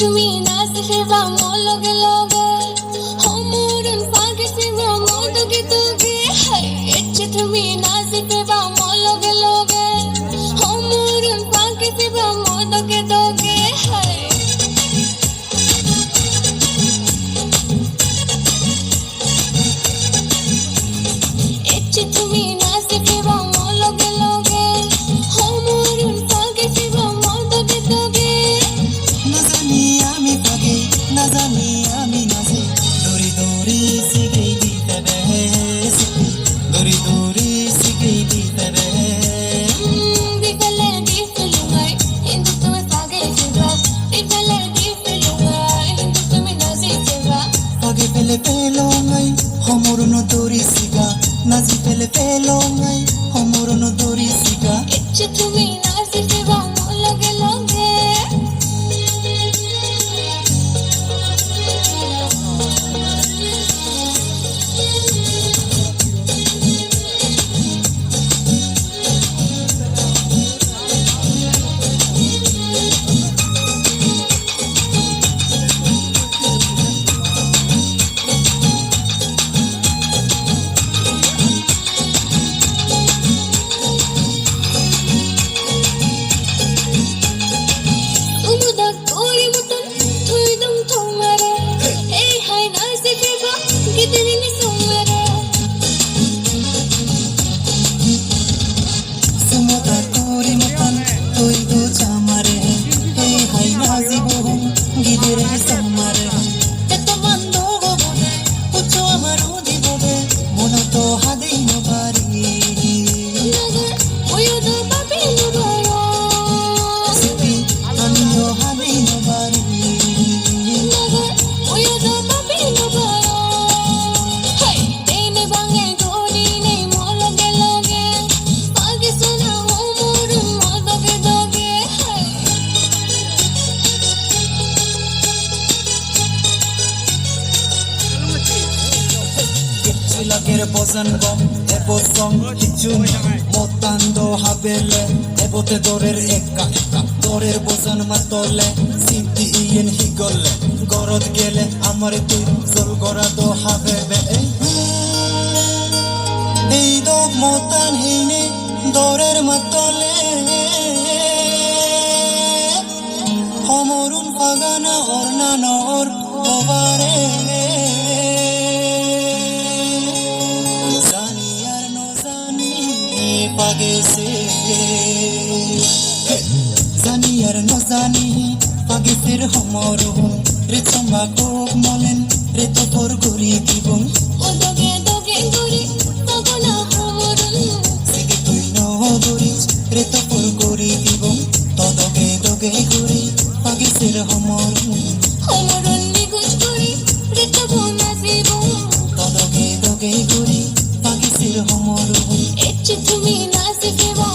তুমি নাচি ফিরবা মোর লগে লগে হমরন পাগে ফিরবা মোর দগে দগে ইচ্ছে তুমি নাচি ফিরবা মোর লগে লগে হমরন পাগে ফিরবা মোর দগে দগে ইচ্ছে তুমি নাচি ফিরবা মোর লগে লগে হমরন পাগে ফিরবা মোর দগে দগে না জানি আমি নাচে দৌড়ি দৌড়ি শিখেই দিতে বেশি দৌড়ি দৌড়ি শিখেই দিতে পাগে ফেলে পেলো নাই হমরন দৌড়ি শিখা নাচি ফেলে পেলো নাই হমরন দৌড়ি শিখা ইচ্ছে তুমি নাচি ফিরবা মোর লগে লগে Lagir bozan bom, ebo song hichun motando habele, ebo te dorer eka dorer bozan matole, sinti ien higole, gorod gele amar tu zol gorado habebe. Ei dog motan hine dorer matole, homorun pagana orna nor ovare. Page se zani ar no zani page fir homoru re chamba kok molen re to por gori dibon o doge doge gori pagana homorun sigi tui no gori re to por gori dibon to doge doge gori page fir homoru homorun ni kuch gori re to bona dibon to doge doge gori page fir homoru ইচ্ছে তুমি নাচি ফিরবা